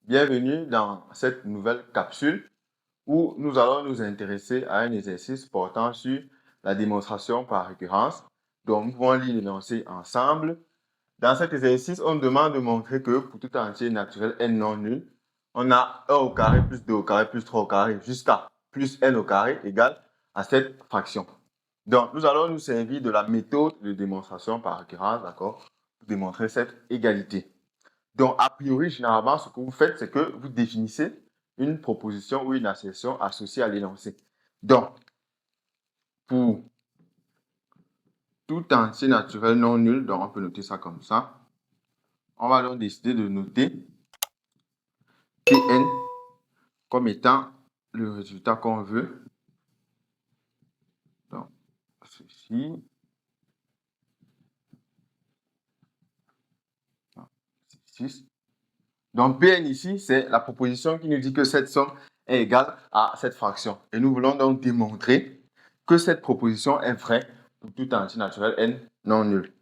Bienvenue dans cette nouvelle capsule où nous allons nous intéresser à un exercice portant sur la démonstration par récurrence. Donc, nous pouvons l'énoncer ensemble. Dans cet exercice, on demande de montrer que pour tout entier naturel n non nul, on a 1 au carré plus 2 au carré plus 3 au carré jusqu'à plus n au carré égale à cette fraction. Donc, nous allons nous servir de la méthode de démonstration par récurrence, d'accord, pour démontrer cette égalité. Donc, a priori, généralement, ce que vous faites, c'est que vous définissez une proposition ou une assertion associée à l'énoncé. Donc, pour tout entier naturel non nul, donc on peut noter ça comme ça. On va donc décider de noter Pn comme étant le résultat qu'on veut. Donc, ceci. Donc, Pn ici, c'est la proposition qui nous dit que cette somme est égale à cette fraction. Et nous voulons donc démontrer que cette proposition est vraie pour tout entier naturel n non nul.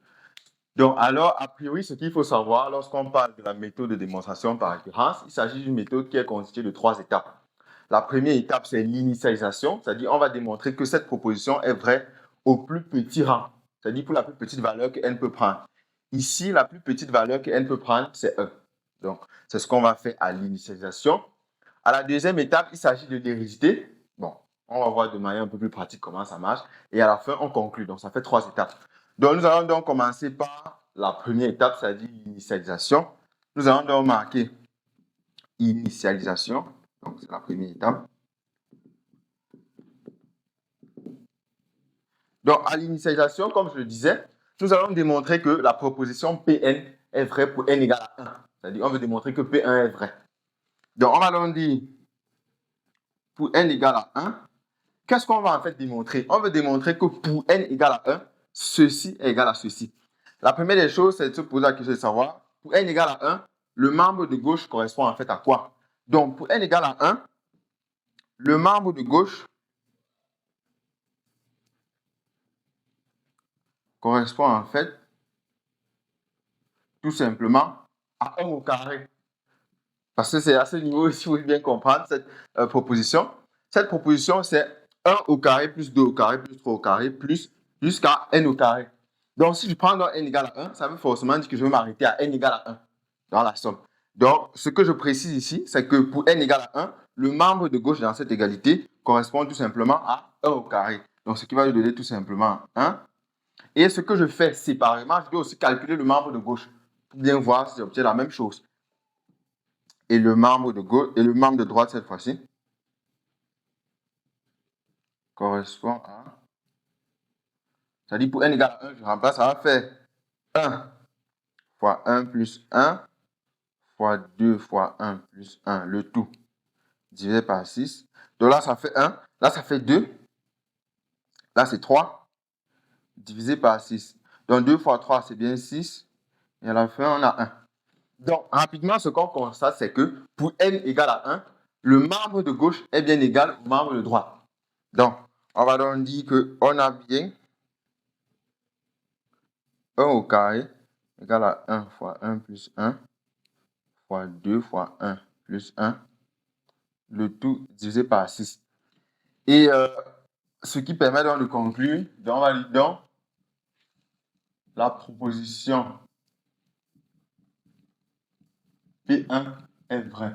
Donc, alors, a priori, ce qu'il faut savoir lorsqu'on parle de la méthode de démonstration par récurrence, il s'agit d'une méthode qui est constituée de 3 étapes. La première étape, c'est l'initialisation, c'est-à-dire on va démontrer que cette proposition est vraie au plus petit rang, c'est-à-dire pour la plus petite valeur que n peut prendre. Ici, la plus petite valeur que n peut prendre, c'est 1. Donc, c'est ce qu'on va faire à l'initialisation. À la deuxième étape, il s'agit de l'hérédité. Bon, on va voir de manière un peu plus pratique comment ça marche. Et à la fin, on conclut. Donc, ça fait 3 étapes. Donc, nous allons donc commencer par la première étape, c'est-à-dire l'initialisation. Nous allons donc marquer initialisation. Donc, c'est la première étape. Donc, à l'initialisation, comme je le disais, nous allons démontrer que la proposition Pn est vraie pour n égale à 1. C'est-à-dire, on veut démontrer que P1 est vrai. Donc, on va donc dire pour n égale à 1, qu'est-ce qu'on va en fait démontrer? On veut démontrer que pour n égale à 1, ceci est égal à ceci. La première des choses, c'est de se poser la question de savoir, pour n égale à 1, le membre de gauche correspond en fait à quoi? Donc, pour n égale à 1, le membre de gauche correspond en fait tout simplement à 1 au carré. Parce que c'est à ce niveau, si vous voulez bien comprendre cette proposition. Cette proposition, c'est 1 au carré plus 2 au carré plus 3 au carré plus jusqu'à n au carré. Donc, si je prends dans n égale à 1, ça veut forcément dire que je vais m'arrêter à n égale à 1 dans la somme. Donc, ce que je précise ici, c'est que pour n égale à 1, le membre de gauche dans cette égalité correspond tout simplement à 1 au carré. Donc, ce qui va nous donner tout simplement 1. Et ce que je fais séparément, je dois aussi calculer le membre de gauche pour bien voir si j'obtiens la même chose. Et le membre de gauche et le membre de droite cette fois-ci correspond à, c'est-à-dire pour n égale à 1, je remplace, ça va faire 1 fois 1 plus 1 fois 2 fois 1 plus 1, le tout divisé par 6. Donc là, ça fait 1, là, ça fait 2, là, c'est 3, divisé par 6. Donc 2 fois 3, c'est bien 6, et à la fin, on a 1. Donc, rapidement, ce qu'on constate, c'est que pour n égale à 1, le membre de gauche est bien égal au membre de droite. Donc, on va donc dire qu'on a bien 1 au carré égale à 1 fois 1 plus 1 fois 2 fois 1 plus 1, le tout divisé par 6. Et ce qui permet donc de conclure, donc on va dire donc la proposition P1 est vraie.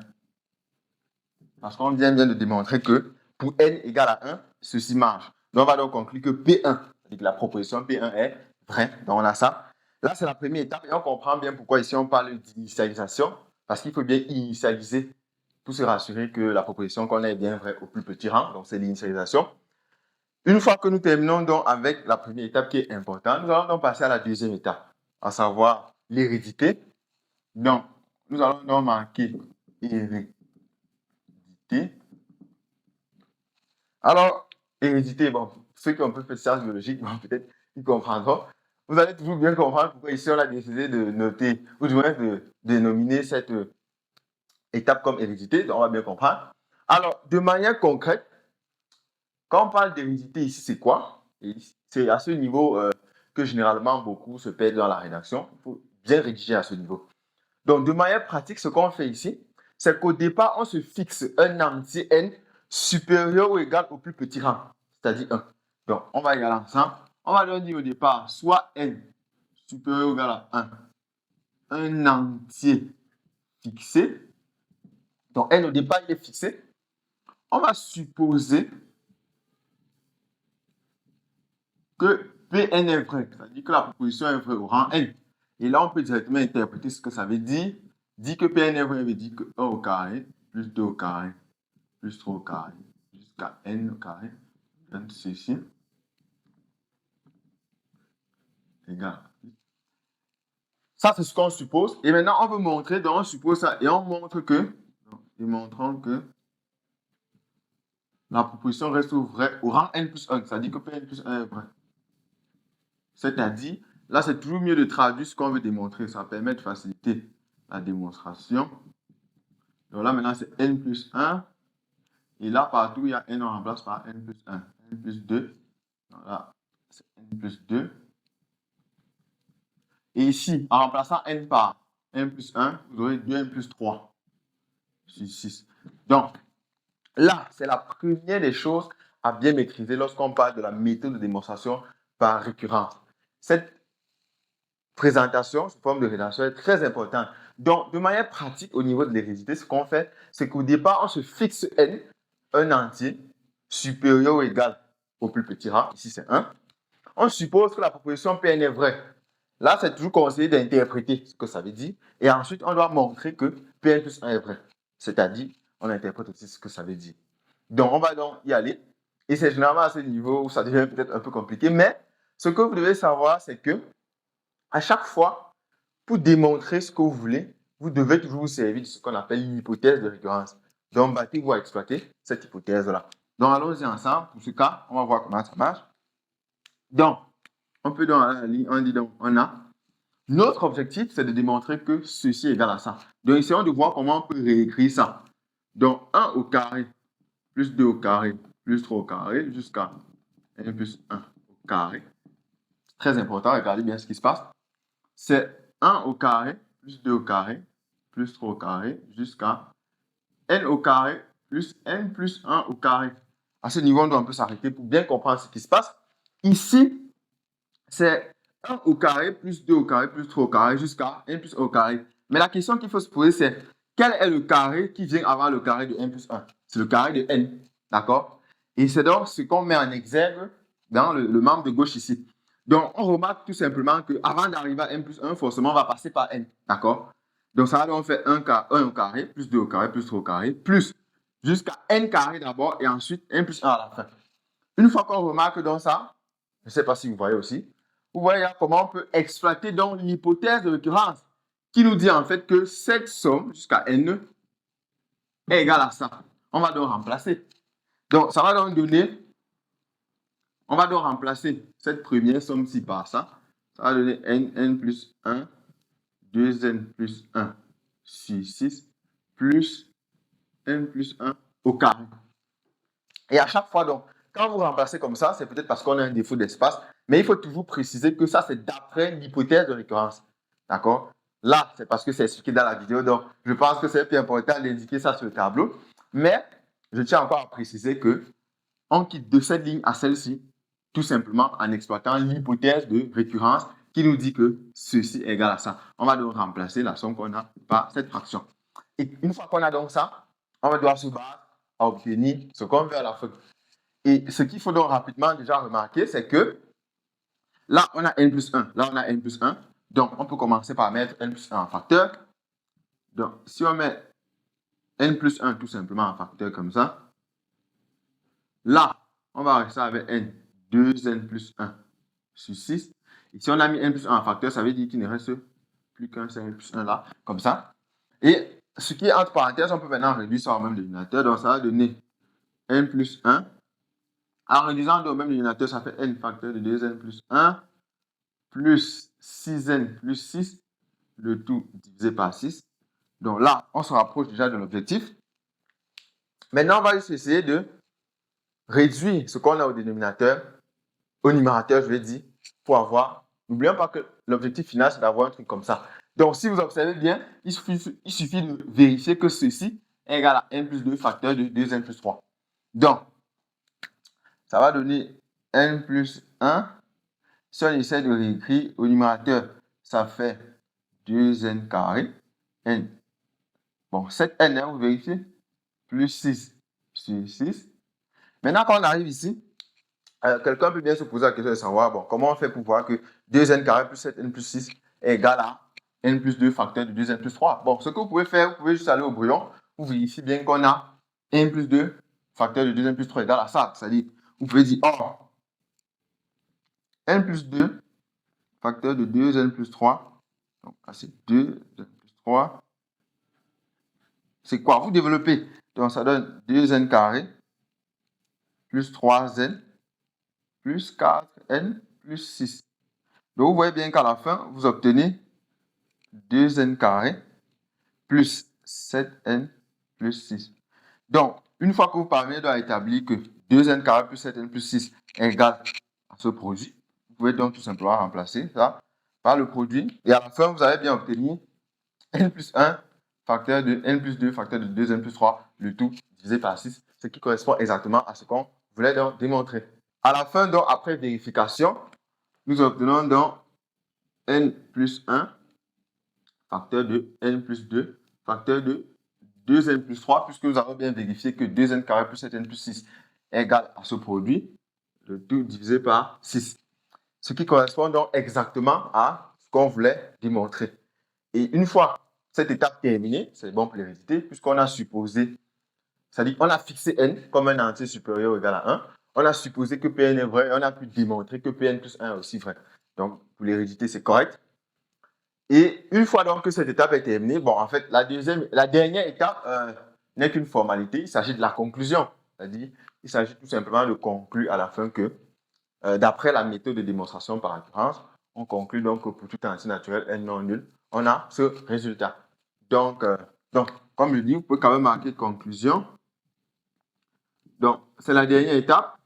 Parce qu'on vient bien de démontrer que pour n égale à 1, ceci marche. Donc on va donc conclure que P1, c'est-à-dire que la proposition P1 est vraie. Donc on a ça. Là, c'est la première étape et on comprend bien pourquoi ici on parle d'initialisation. Parce qu'il faut bien initialiser pour se rassurer que la proposition qu'on a est bien vraie au plus petit rang. Donc c'est l'initialisation. Une fois que nous terminons donc avec la première étape qui est importante, nous allons donc passer à la deuxième étape, à savoir l'hérédité. Donc, nous allons donc marquer hérédité. Alors, hérédité, bon, ceux qui ont un peu fait de sciences biologiques, bon, peut-être ils comprendront. Vous allez toujours bien comprendre pourquoi ici on a décidé de noter, ou du moins de dénominer cette étape comme hérédité, donc on va bien comprendre. Alors, de manière concrète, quand on parle d'hérédité ici, c'est quoi? C'est à ce niveau que généralement beaucoup se perdent dans la rédaction. Il faut bien rédiger à ce niveau. Donc, de manière pratique, ce qu'on fait ici, c'est qu'au départ, on se fixe un entier n supérieur ou égal au plus petit rang, c'est-à-dire 1. Donc, on va y aller ensemble. On va leur dire au départ, soit n supérieur ou égal à 1, un entier fixé. Donc, n au départ, il est fixé. On va supposer que Pn est vrai, c'est-à-dire que la proposition est vraie au rang n. Et là, on peut directement interpréter ce que ça veut dire. Dit que Pn est vrai veut dire que 1 au carré plus 2 au carré plus 3 au carré jusqu'à n au carré donne ceci égal. Ça, c'est ce qu'on suppose. Et maintenant, on veut montrer, donc on suppose ça et on montre que, démontrons que la proposition reste vraie au rang n plus 1, c'est-à-dire que Pn plus 1 est vrai. C'est-à-dire, là, c'est toujours mieux de traduire ce qu'on veut démontrer. Ça permet de faciliter la démonstration. Donc là, maintenant, c'est n plus 1. Et là, partout, il y a n, on remplace par n plus 1. n plus 2. Donc là, c'est n plus 2. Et ici, en remplaçant n par n plus 1, vous aurez 2n plus 3 sur 6. Donc, là, c'est la première des choses à bien maîtriser lorsqu'on parle de la méthode de démonstration par récurrence. Cette présentation sous forme de rédaction est très importante. Donc, de manière pratique, au niveau de l'hérédité, ce qu'on fait, c'est qu'au départ, on se fixe n, un entier, supérieur ou égal au plus petit rang. Ici, c'est 1. On suppose que la proposition Pn est vraie. Là, c'est toujours conseillé d'interpréter ce que ça veut dire. Et ensuite, on doit montrer que Pn plus 1 est vrai. C'est-à-dire, on interprète aussi ce que ça veut dire. Donc, on va donc y aller. Et c'est généralement à ce niveau où ça devient peut-être un peu compliqué. Mais ce que vous devez savoir, c'est que à chaque fois, pour démontrer ce que vous voulez, vous devez toujours vous servir de ce qu'on appelle l'hypothèse de récurrence. Donc, Baptiste va exploiter cette hypothèse-là. Donc, allons-y ensemble. Pour ce cas, on va voir comment ça marche. Donc, on peut dans la ligne, on dit donc, on a. Notre objectif, c'est de démontrer que ceci est égal à ça. Donc, essayons de voir comment on peut réécrire ça. Donc, 1 au carré plus 2 au carré plus 3 au carré jusqu'à n plus 1 au carré. Très important, regardez bien ce qui se passe. C'est 1 au carré plus 2 au carré plus 3 au carré jusqu'à n au carré plus n plus 1 au carré. À ce niveau, on doit un peu s'arrêter pour bien comprendre ce qui se passe. Ici, c'est 1 au carré plus 2 au carré plus 3 au carré jusqu'à n plus 1 au carré. Mais la question qu'il faut se poser, c'est quel est le carré qui vient avant le carré de n plus 1? C'est le carré de n, d'accord? Et c'est donc ce qu'on met en exergue dans le membre de gauche ici. Donc, on remarque tout simplement qu'avant d'arriver à n plus 1, forcément, on va passer par n, d'accord? Donc, ça va donc faire 1 au carré, plus 2 au carré, plus 3 au carré, plus jusqu'à n carré d'abord et ensuite n plus 1 à la fin. Une fois qu'on remarque donc ça, je ne sais pas si vous voyez aussi, vous voyez comment on peut exploiter donc l'hypothèse de récurrence qui nous dit en fait que cette somme jusqu'à n est égale à ça. On va donc remplacer. Donc, ça va donc donner, on va donc remplacer cette première somme-ci par ça. Ça va donner n plus 1, 2n plus 1 sur 6, plus n plus 1 au carré. Et à chaque fois, donc, quand vous remplacez comme ça, c'est peut-être parce qu'on a un défaut d'espace, mais il faut toujours préciser que ça, c'est d'après l'hypothèse de récurrence. D'accord? Là, c'est parce que c'est expliqué dans la vidéo, donc je pense que c'est plus important d'indiquer ça sur le tableau. Mais je tiens encore à préciser qu'on quitte de cette ligne à celle-ci, tout simplement en exploitant l'hypothèse de récurrence qui nous dit que ceci est égal à ça. On va donc remplacer la somme qu'on a par cette fraction. Et une fois qu'on a donc ça, on va devoir se battre à obtenir ce qu'on veut à la fin. Et ce qu'il faut donc rapidement déjà remarquer, c'est que là, on a n plus 1. Là, on a n plus 1. Donc, on peut commencer par mettre n plus 1 en facteur. Donc, si on met n plus 1 tout simplement en facteur comme ça, là, on va rester avec n, 2n plus 1 sur 6. Et si on a mis n plus 1 en facteur, ça veut dire qu'il ne reste plus qu'un, c'est n plus 1 là, comme ça. Et ce qui est entre parenthèses, on peut maintenant réduire ça au même dénominateur. Donc, ça va donner n plus 1. En réduisant au même dénominateur, ça fait n facteur de 2n plus 1 plus 6n plus 6, le tout divisé par 6. Donc là, on se rapproche déjà de l'objectif. Maintenant, on va essayer de réduire ce qu'on a au dénominateur, au numérateur, je vais dire, pour avoir. N'oublions pas que l'objectif final, c'est d'avoir un truc comme ça. Donc, si vous observez bien, il suffit de vérifier que ceci est égal à n plus 2 facteur de 2n plus 3. Donc, ça va donner n plus 1. Si on essaie de réécrire au numérateur, ça fait 2n carré, n. Bon, 7n, hein, vous vérifiez, plus 6 sur 6. Maintenant, quand on arrive ici, quelqu'un peut bien se poser la question de savoir, bon, comment on fait pour voir que 2n carré plus 7n plus 6 est égal à n plus 2 facteur de 2n plus 3. Bon, ce que vous pouvez faire, vous pouvez juste aller au brouillon, vous vérifiez bien qu'on a n plus 2 facteur de 2n plus 3 égal à ça. C'est-à-dire, vous pouvez dire, oh, n plus 2 facteur de 2n plus 3, donc là c'est 2n plus 3, c'est quoi? Vous développez, donc ça donne 2n carré plus 3n plus 4n plus 6. Donc vous voyez bien qu'à la fin, vous obtenez 2n carré plus 7n plus 6. Donc, une fois que vous parvenez à établir que 2n carré plus 7n plus 6 est égal à ce produit, vous pouvez donc tout simplement remplacer ça par le produit. Et à la fin, vous allez bien obtenir n plus 1 facteur de n plus 2 facteur de 2n plus 3, le tout divisé par 6, ce qui correspond exactement à ce qu'on voulait donc démontrer. À la fin, donc, après vérification, nous obtenons donc n plus 1 facteur de n plus 2 facteur de 2n plus 3, puisque nous avons bien vérifié que 2n carré plus 7n plus 6 est égal à ce produit, le tout divisé par 6. Ce qui correspond donc exactement à ce qu'on voulait démontrer. Et une fois cette étape terminée, c'est bon pour l'hérédité, puisqu'on a supposé, c'est-à-dire on a fixé n comme un entier supérieur ou égal à 1, on a supposé que Pn est vrai, et on a pu démontrer que Pn plus 1 est aussi vrai. Donc, pour l'hérédité, c'est correct. Et une fois donc que cette étape est terminée, bon, en fait, la dernière étape n'est qu'une formalité, il s'agit de la conclusion. C'est-à-dire, il s'agit tout simplement de conclure à la fin que, d'après la méthode de démonstration par récurrence, on conclut donc que pour tout entier naturel n non nul, on a ce résultat. Donc, comme je dis, vous pouvez quand même marquer conclusion. Donc, c'est la dernière étape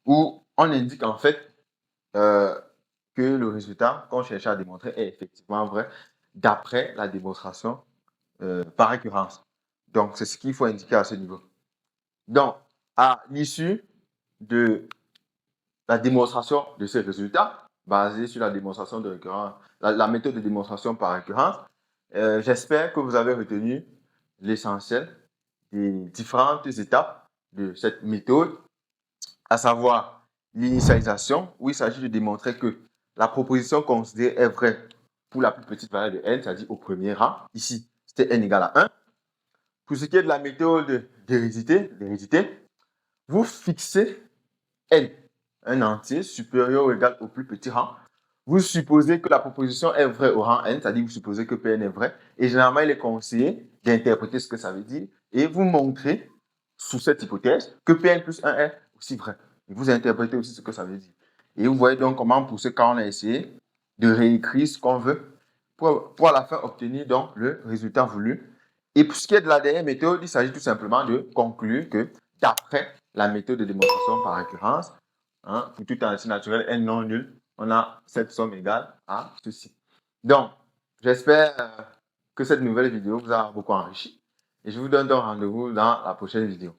où on indique en fait que le résultat qu'on cherche à démontrer est effectivement vrai d'après la démonstration par récurrence. Donc, c'est ce qu'il faut indiquer à ce niveau. Donc, à l'issue de la démonstration de ces résultats, basée sur la démonstration de récurrence, la méthode de démonstration par récurrence, j'espère que vous avez retenu l'essentiel des différentes étapes de cette méthode, à savoir l'initialisation, où il s'agit de démontrer que la proposition considérée est vraie pour la plus petite valeur de n, c'est-à-dire au premier rang. Ici, c'était n égale à 1. Pour ce qui est de la méthode d'hérédité, vous fixez n, un entier supérieur ou égal au plus petit rang. Vous supposez que la proposition est vraie au rang n, c'est-à-dire vous supposez que Pn est vrai. Et généralement, il est conseillé d'interpréter ce que ça veut dire et vous montrez, sous cette hypothèse, que Pn plus 1 est aussi vrai. Et vous interprétez aussi ce que ça veut dire. Et vous voyez donc comment, pour ce cas, on a essayé de réécrire ce qu'on veut pour à la fin obtenir donc le résultat voulu. Et pour ce qui est de la dernière méthode, il s'agit tout simplement de conclure que d'après la méthode de démonstration par récurrence, pour tout entier naturel n non nul, on a cette somme égale à ceci. Donc, j'espère que cette nouvelle vidéo vous a beaucoup enrichi. Et je vous donne donc rendez-vous dans la prochaine vidéo.